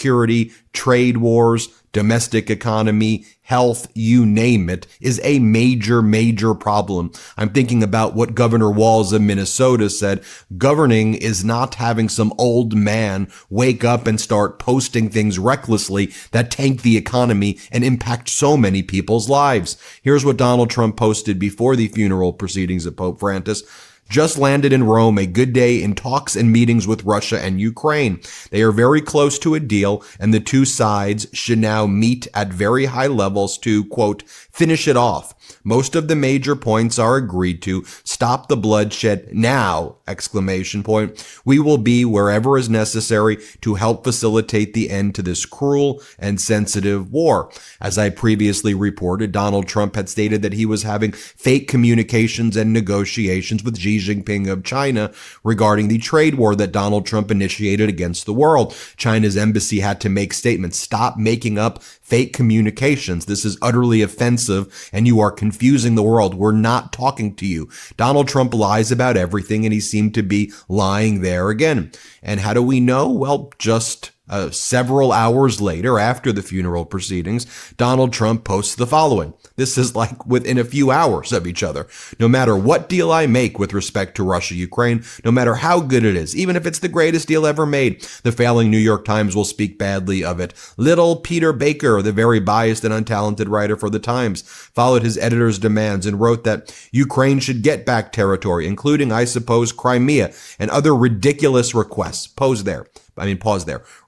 security, trade wars, domestic economy, health, you name it, is a major, major problem. I'm thinking about what Governor Walz of Minnesota said. Governing is not having some old man wake up and start posting things recklessly that tank the economy and impact so many people's lives. Here's what Donald Trump posted before the funeral proceedings of Pope Francis. Just landed in Rome, a good day in talks and meetings with Russia and Ukraine. They are very close to a deal, and the two sides should now meet at very high levels to, quote, finish it off. Most of the major points are agreed to. Stop the bloodshed now, exclamation point. We will be wherever is necessary to help facilitate the end to this cruel and sensitive war. As I previously reported, Donald Trump had stated that he was having fake communications and negotiations with Xi Jinping of China regarding the trade war that Donald Trump initiated against the world. China's embassy had to make statements. Stop making up fake communications. This is utterly offensive, and you are confusing the world. We're not talking to you. Donald Trump lies about everything, and he seemed to be lying there again. And how do we know? Well, just several hours later, after the funeral proceedings, Donald Trump posts the following. This is like within a few hours of each other. No matter what deal I make with respect to Russia, Ukraine, no matter how good it is, even if it's the greatest deal ever made, the failing New York Times will speak badly of it. Little Peter Baker, the very biased and untalented writer for the Times, followed his editor's demands and wrote that Ukraine should get back territory, including, I suppose, Crimea and other ridiculous requests. Pause there.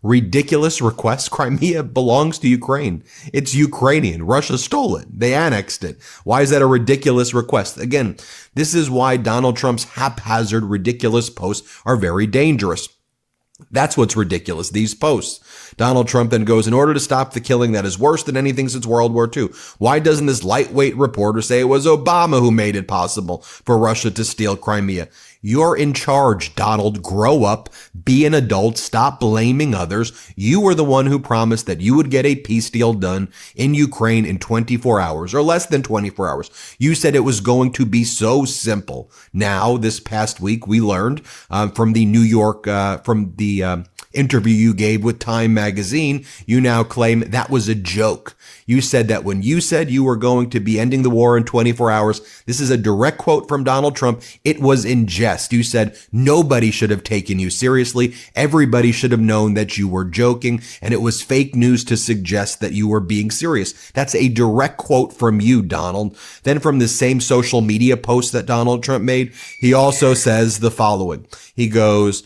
Ridiculous requests. Crimea belongs to Ukraine. It's Ukrainian. Russia stole it. They annexed it. Why is that a ridiculous request? Again, this is why Donald Trump's haphazard, ridiculous posts are very dangerous. That's what's ridiculous, these posts. Donald Trump then goes, in order to stop the killing that is worse than anything since World War II, why doesn't this lightweight reporter say it was Obama who made it possible for Russia to steal Crimea? You're in charge, Donald. Grow up, be an adult, stop blaming others. You were the one who promised that you would get a peace deal done in Ukraine in 24 hours or less than 24 hours. You said it was going to be so simple. Now, this past week, we learned from the New York, interview you gave with Time magazine, you now claim that was a joke. You said that when you said you were going to be ending the war in 24 hours, this is a direct quote from Donald Trump, it was in jest. You said nobody should have taken you seriously. Everybody should have known that you were joking, and it was fake news to suggest that you were being serious. That's a direct quote from you, Donald. Then from the same social media post that Donald Trump made, he also says the following. He goes,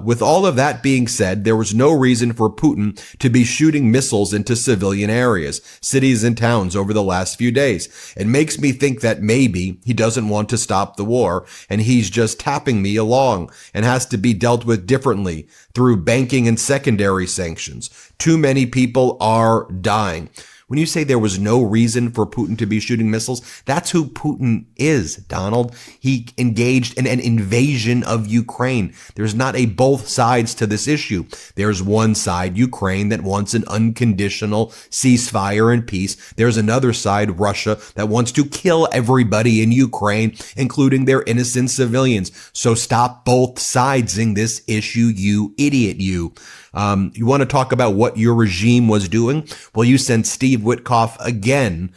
with all of that being said, there was no reason for Putin to be shooting missiles into civilian areas, cities and towns over the last few days. It makes me think that maybe he doesn't want to stop the war and he's just tapping me along and has to be dealt with differently through banking and secondary sanctions. Too many people are dying. When you say there was no reason for Putin to be shooting missiles, that's who Putin is, Donald. He engaged in an invasion of Ukraine. There's not a both sides to this issue. There's one side, Ukraine, that wants an unconditional ceasefire and peace. There's another side, Russia, that wants to kill everybody in Ukraine, including their innocent civilians. So stop both sidesing this issue, you idiot, you. You want to talk about what your regime was doing? Well, you sent Steve Witkoff again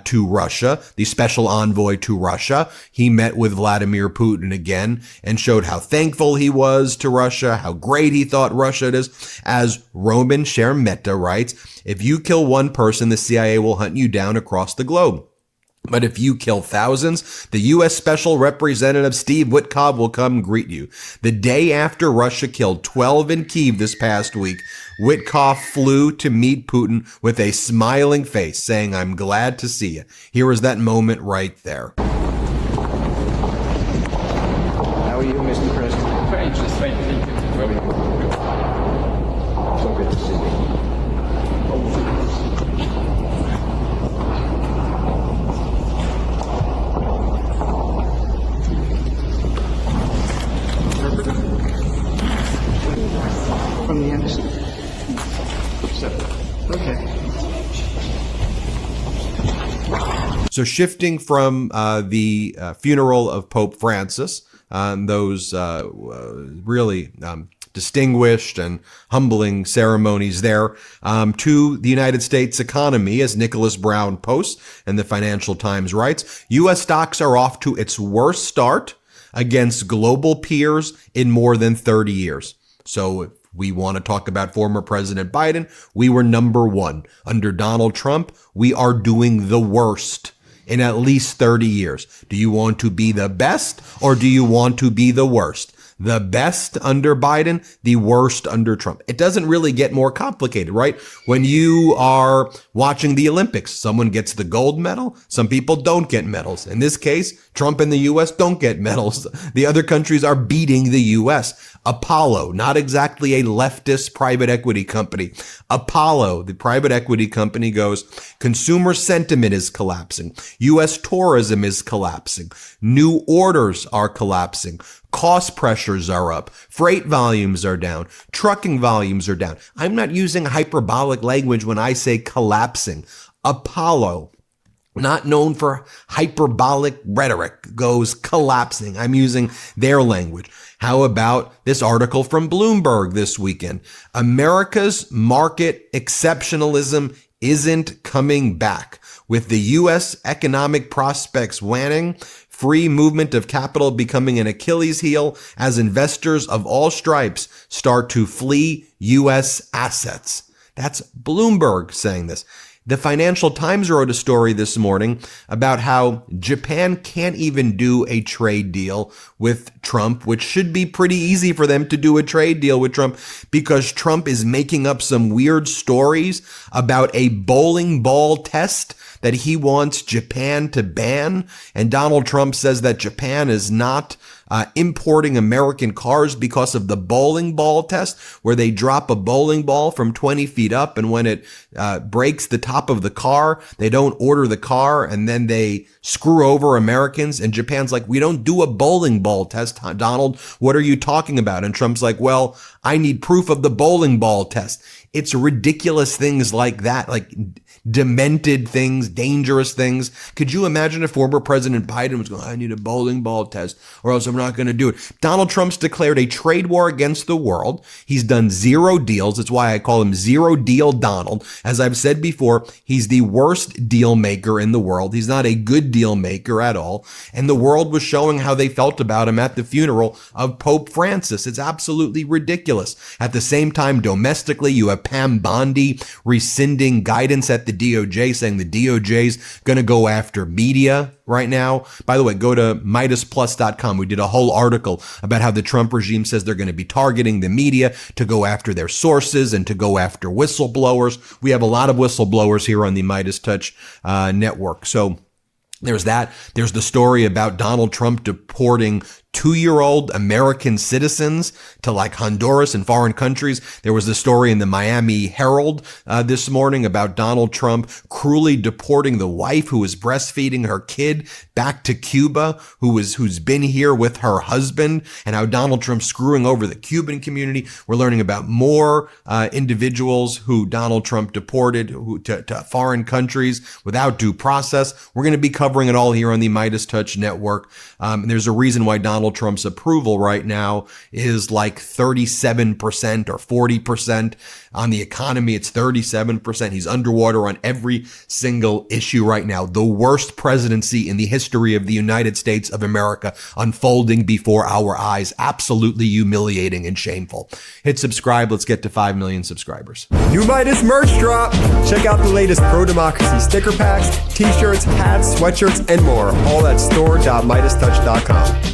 to Russia, the special envoy to Russia. He met with Vladimir Putin again and showed how thankful he was to Russia, how great he thought Russia is. As Roman Shermeta writes, if you kill one person, the CIA will hunt you down across the globe. But if you kill thousands, the U.S. Special Representative Steve Witkoff will come greet you. The day after Russia killed 12 in Kyiv this past week, Witkoff flew to meet Putin with a smiling face, saying, I'm glad to see you. Here is that moment right there. How are you, Mr. President? Very interesting. Thank you. Very good. So good to see you. From the embassy. Okay. So shifting from the funeral of Pope Francis, those really distinguished and humbling ceremonies there, to the United States economy. As Nicholas Brown posts and the Financial Times writes, U.S. stocks are off to its worst start against global peers in more than 30 years. So if we want to talk about former President Biden, we were number one. Under Donald Trump, we are doing the worst in at least 30 years. Do you want to be the best or do you want to be the worst? The best under Biden, the worst under Trump. It doesn't really get more complicated, right? When you are watching the Olympics, someone gets the gold medal. Some people don't get medals. In this case, Trump and the U.S. don't get medals. The other countries are beating the U.S. Apollo, not exactly a leftist private equity company. Apollo, the private equity company, goes, consumer sentiment is collapsing. U.S. tourism is collapsing. New orders are collapsing. Cost pressures are up. Freight volumes are down. Trucking volumes are down. I'm not using hyperbolic language when I say collapsing. Apollo, not known for hyperbolic rhetoric, goes collapsing. I'm using their language. How about this article from Bloomberg this weekend? America's market exceptionalism isn't coming back. With the U.S. economic prospects waning, free movement of capital becoming an Achilles heel as investors of all stripes start to flee U.S. assets. That's Bloomberg saying this. The Financial Times wrote a story this morning about how Japan can't even do a trade deal with Trump, which should be pretty easy for them to do a trade deal with Trump because Trump is making up some weird stories about a bowling ball test that he wants Japan to ban. And Donald Trump says that Japan is not importing American cars because of the bowling ball test, where they drop a bowling ball from 20 feet up, and when it breaks the top of the car, they don't order the car, and then they screw over Americans. And Japan's like, we don't do a bowling ball test, Donald. What are you talking about? And Trump's like, well, I need proof of the bowling ball test. It's ridiculous things like that, like demented things, dangerous things. Could you imagine if former President Biden was going, I need a bowling ball test or else I'm not going to do it? Donald Trump's declared a trade war against the world. He's done zero deals. That's why I call him Zero Deal Donald. As I've said before, he's the worst deal maker in the world. He's not a good deal maker at all. And the world was showing how they felt about him at the funeral of Pope Francis. It's absolutely ridiculous. At the same time, domestically, you have Pam Bondi rescinding guidance at the DOJ, saying the DOJ's going to go after media right now. By the way, go to MidasPlus.com. We did a whole article about how the Trump regime says they're going to be targeting the media to go after their sources and to go after whistleblowers. We have a lot of whistleblowers here on the Midas Touch network. So there's that. There's the story about Donald Trump deporting 2-year-old American citizens to like Honduras and foreign countries. There was the story in the Miami Herald this morning about Donald Trump cruelly deporting the wife who was breastfeeding her kid back to Cuba, who's been here with her husband, and how Donald Trump's screwing over the Cuban community. We're learning about more individuals who Donald Trump deported to foreign countries without due process. We're going to be covering it all here on the Midas Touch Network. And there's a reason why Donald Trump's approval right now is like 37% or 40%. On the economy, it's 37%. He's underwater on every single issue right now. The worst presidency in the history of the United States of America unfolding before our eyes. Absolutely humiliating and shameful. Hit subscribe. Let's get to 5 million subscribers. New Midas merch drop. Check out the latest pro-democracy sticker packs, t-shirts, hats, sweatshirts, and more. All at store.midastouch.com.